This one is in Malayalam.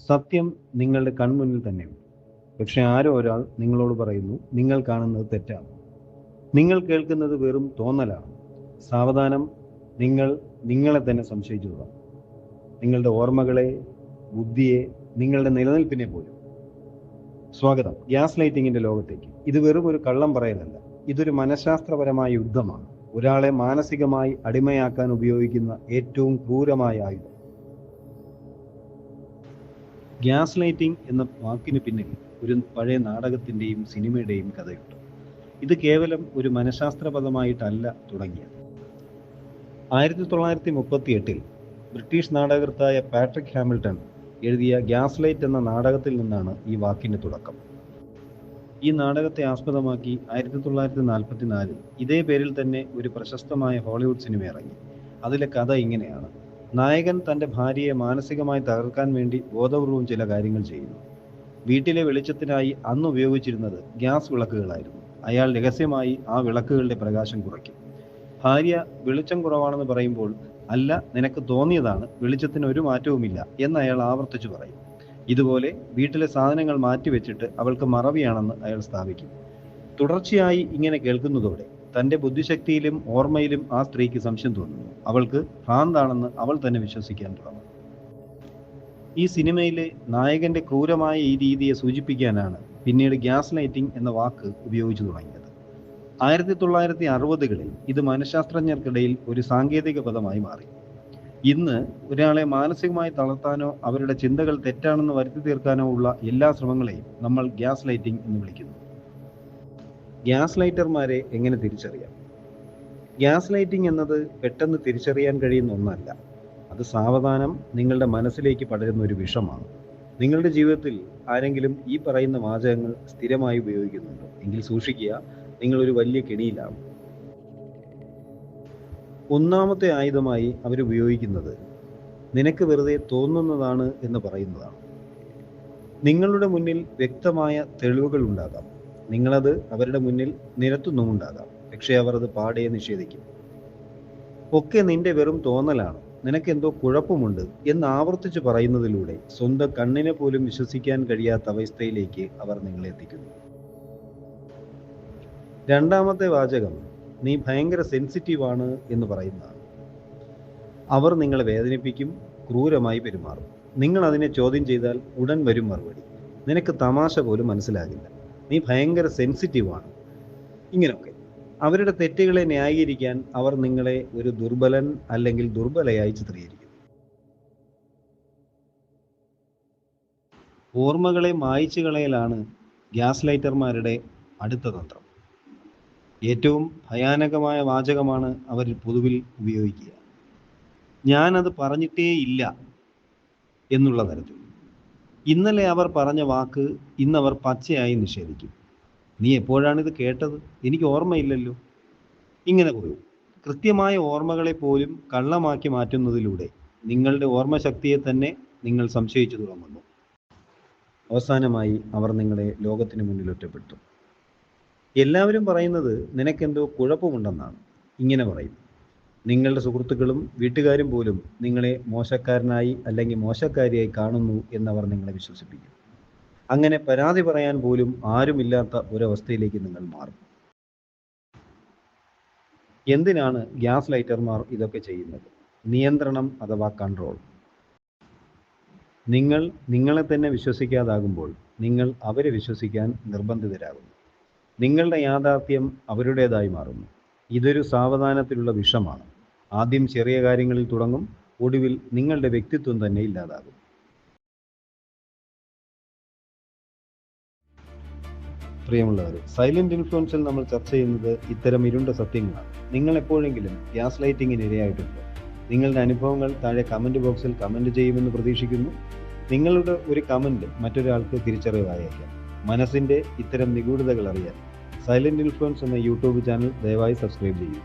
സത്യം നിങ്ങളുടെ കൺമുന്നിൽ തന്നെയുണ്ട്. പക്ഷെ ആരോ ഒരാൾ നിങ്ങളോട് പറയുന്നു നിങ്ങൾ കാണുന്നത് തെറ്റാണ്, നിങ്ങൾ കേൾക്കുന്നത് വെറും തോന്നലാണ്. സാവധാനം, നിങ്ങൾ നിങ്ങളെ തന്നെ സംശയിച്ചു തുടങ്ങും. നിങ്ങളുടെ ഓർമ്മകളെ, ബുദ്ധിയെ, നിങ്ങളുടെ നിലനിൽപ്പിനെ പോലും. സ്വാഗതം ഗ്യാസ് ലൈറ്റിങ്ങിന്റെ ലോകത്തേക്ക്. ഇത് വെറും ഒരു കള്ളം പറയലല്ല, ഇതൊരു മനഃശാസ്ത്രപരമായ യുദ്ധമാണ്. ഒരാളെ മാനസികമായി അടിമയാക്കാൻ ഉപയോഗിക്കുന്ന ഏറ്റവും ക്രൂരമായ ആയുധം. ഗ്യാസ് ലൈറ്റിംഗ് എന്ന വാക്കിന് പിന്നിൽ ഒരു പഴയ നാടകത്തിന്റെയും സിനിമയുടെയും കഥയുണ്ട്. ഇത് കേവലം ഒരു മനഃശാസ്ത്ര പദമായിട്ടല്ല തുടങ്ങിയത്. 1938 ബ്രിട്ടീഷ് നാടകകൃത്തായ പാട്രിക് ഹാമിൽട്ടൺ എഴുതിയ ഗ്യാസ് ലൈറ്റ് എന്ന നാടകത്തിൽ നിന്നാണ് ഈ വാക്കിന്റെ തുടക്കം. ഈ നാടകത്തെ ആസ്പദമാക്കി 1944 ഇതേ പേരിൽ തന്നെ ഒരു പ്രശസ്തമായ ഹോളിവുഡ് സിനിമ ഇറങ്ങി. അതിലെ കഥ ഇങ്ങനെയാണ്. നായകൻ തൻ്റെ ഭാര്യയെ മാനസികമായി തകർക്കാൻ വേണ്ടി ബോധപൂർവം ചില കാര്യങ്ങൾ ചെയ്യുന്നു. വീട്ടിലെ വെളിച്ചത്തിനായി അന്ന് ഉപയോഗിച്ചിരുന്നത് ഗ്യാസ് വിളക്കുകളായിരുന്നു. അയാൾ രഹസ്യമായി ആ വിളക്കുകളുടെ പ്രകാശം കുറയ്ക്കും. ഭാര്യ വെളിച്ചം കുറവാണെന്ന് പറയുമ്പോൾ, അല്ല, നിനക്ക് തോന്നിയതാണ്, വെളിച്ചത്തിന് ഒരു മാറ്റവുമില്ല എന്ന് അയാൾ ആവർത്തിച്ചു പറയും. ഇതുപോലെ വീട്ടിലെ സാധനങ്ങൾ മാറ്റിവെച്ചിട്ട് അവൾക്ക് മറവിയാണെന്ന് അയാൾ സ്ഥാപിക്കും. തുടർച്ചയായി ഇങ്ങനെ കേൾക്കുന്നതോടെ തൻ്റെ ബുദ്ധിശക്തിയിലും ഓർമ്മയിലും ആ സ്ത്രീക്ക് സംശയം തോന്നുന്നു. അവൾക്ക് ഭ്രാന്താണെന്ന് അവൾ തന്നെ വിശ്വസിക്കാൻ തുടങ്ങും. ഈ സിനിമയിലെ നായകന്റെ ക്രൂരമായ ഈ രീതിയെ സൂചിപ്പിക്കാനാണ് പിന്നീട് ഗ്യാസ് ലൈറ്റിംഗ് എന്ന വാക്ക് ഉപയോഗിച്ചു തുടങ്ങിയത്. 1960-കളിൽ ഇത് മനഃശാസ്ത്രജ്ഞർക്കിടയിൽ ഒരു സാങ്കേതിക പദമായി മാറി. ഇന്ന് ഒരാളെ മാനസികമായി തളർത്താനോ അവരുടെ ചിന്തകൾ തെറ്റാണെന്ന് വരുത്തി തീർക്കാനോ ഉള്ള എല്ലാ ശ്രമങ്ങളെയും നമ്മൾ ഗ്യാസ് ലൈറ്റിംഗ് എന്ന് വിളിക്കുന്നു. ഗ്യാസ് ലൈറ്റർമാരെ എങ്ങനെ തിരിച്ചറിയാം? ഗ്യാസ് ലൈറ്റിംഗ് എന്നത് പെട്ടെന്ന് തിരിച്ചറിയാൻ കഴിയുന്ന ഒന്നല്ല. അത് സാവധാനം നിങ്ങളുടെ മനസ്സിലേക്ക് പടരുന്ന ഒരു വിഷമാണ്. നിങ്ങളുടെ ജീവിതത്തിൽ ആരെങ്കിലും ഈ പറയുന്ന വാചകങ്ങൾ സ്ഥിരമായി ഉപയോഗിക്കുന്നുണ്ടോ? എങ്കിൽ സൂക്ഷിക്കുക, നിങ്ങളൊരു വലിയ കെണിയിലാണ്. ഒന്നാമത്തെ ആയുധമായി അവരുപയോഗിക്കുന്നത് നിനക്ക് വെറുതെ തോന്നുന്നതാണ് എന്ന് പറയുന്നതാണ്. നിങ്ങളുടെ മുന്നിൽ വ്യക്തമായ തെളിവുകൾ ഉണ്ടാകാം, നിങ്ങളത് അവരുടെ മുന്നിൽ നിരത്തുന്നുമുണ്ടാകാം, പക്ഷെ അവർ അത് പാടെ നിഷേധിക്കും. ഒക്കെ നിന്റെ വെറും തോന്നലാണ്, നിനക്കെന്തോ കുഴപ്പമുണ്ട് എന്ന് ആവർത്തിച്ച് പറയുന്നതിലൂടെ സ്വന്തം കണ്ണിനെ പോലും വിശ്വസിക്കാൻ കഴിയാത്ത അവസ്ഥയിലേക്ക് അവർ നിങ്ങളെ എത്തിക്കുന്നു. രണ്ടാമത്തെ വാചകം നീ ഭയങ്കര സെൻസിറ്റീവാണ് എന്ന് പറയുന്നതാണ്. അവർ നിങ്ങളെ വേദനിപ്പിക്കും, ക്രൂരമായി പെരുമാറും. നിങ്ങൾ അതിനെ ചോദ്യം ചെയ്താൽ ഉടൻ വരും മറുപടി. നിനക്ക് തമാശ പോലും മനസ്സിലാകില്ല, നീ ഭയങ്കര സെൻസിറ്റീവാണ്. ഇങ്ങനെയൊക്കെ അവരുടെ തെറ്റുകളെ ന്യായീകരിക്കാൻ അവർ നിങ്ങളെ ഒരു ദുർബലൻ അല്ലെങ്കിൽ ദുർബലയായി ചിത്രീകരിക്കും. ഓർമ്മകളെ മായ്ച്ചു കളയലാണ് ഗ്യാസ് ലൈറ്റർമാരുടെ അടുത്ത തന്ത്രം. ഏറ്റവും ഭയാനകമായ വാചകമാണ് അവർ പൊതുവിൽ ഉപയോഗിക്കുക. ഞാനത് പറഞ്ഞിട്ടേ ഇല്ല എന്നുള്ള തരത്തിൽ. ഇന്നലെ അവർ പറഞ്ഞ വാക്ക് ഇന്നവർ പച്ചയായി നിഷേധിക്കും. നീ എപ്പോഴാണിത് കേട്ടത്? എനിക്ക് ഓർമ്മയില്ലല്ലോ. ഇങ്ങനെ പറയും. കൃത്യമായ ഓർമ്മകളെ പോലും കള്ളമാക്കി മാറ്റുന്നതിലൂടെ നിങ്ങളുടെ ഓർമ്മശക്തിയെ തന്നെ നിങ്ങൾ സംശയിച്ചു തുടങ്ങുന്നു. അവസാനമായി അവർ നിങ്ങളെ ലോകത്തിന് മുന്നിൽ ഒറ്റപ്പെടുത്തും. എല്ലാവരും പറയുന്നത് നിനക്കെന്തോ കുഴപ്പമുണ്ടെന്നാണ്. ഇങ്ങനെ പറയും. നിങ്ങളുടെ സുഹൃത്തുക്കളും വീട്ടുകാരും പോലും നിങ്ങളെ മോശക്കാരനായി അല്ലെങ്കിൽ മോശക്കാരിയായി കാണുന്നു എന്നവർ നിങ്ങളെ വിശ്വസിപ്പിക്കും. അങ്ങനെ പരാതി പറയാൻ പോലും ആരുമില്ലാത്ത ഒരവസ്ഥയിലേക്ക് നിങ്ങൾ മാറും. എന്തിനാണ് ഗ്യാസ് ലൈറ്റർമാർ ഇതൊക്കെ ചെയ്യുന്നത്? നിയന്ത്രണം അഥവാ കൺട്രോൾ. നിങ്ങൾ നിങ്ങളെ തന്നെ വിശ്വസിക്കാതാകുമ്പോൾ നിങ്ങൾ അവരെ വിശ്വസിക്കാൻ നിർബന്ധിതരാകുന്നു. നിങ്ങളുടെ യാഥാർത്ഥ്യം അവരുടേതായി മാറുന്നു. ഇതൊരു സാവധാനത്തിലുള്ള വിഷമാണ്. ആദ്യം ചെറിയ കാര്യങ്ങളിൽ തുടങ്ങും, ഒടുവിൽ നിങ്ങളുടെ വ്യക്തിത്വം തന്നെ ഇല്ലാതാകും. പ്രിയമുള്ളവരെ, സൈലന്റ് ഇൻഫ്ലുവൻസിൽ നമ്മൾ ചർച്ച ചെയ്യുന്നത് ഇത്തരം ഇരുണ്ട സത്യങ്ങളാണ്. നിങ്ങൾ എപ്പോഴെങ്കിലും ഗ്യാസ് ലൈറ്റിങ്ങിന് ഇരയായിട്ടുണ്ടോ? നിങ്ങളുടെ അനുഭവങ്ങൾ താഴെ കമന്റ് ബോക്സിൽ കമന്റ് ചെയ്യുമെന്ന് പ്രതീക്ഷിക്കുന്നു. നിങ്ങളുടെ ഒരു കമന്റ് മറ്റൊരാൾക്ക് തിരിച്ചറിവായേക്കാം. മനസ്സിന്റെ ഇത്തരം നിഗൂഢതകൾ അറിയാൻ സൈലന്റ് ഇൻഫ്ലുവൻസ് എന്ന യൂട്യൂബ് ചാനൽ ദയവായി സബ്സ്ക്രൈബ് ചെയ്യൂ.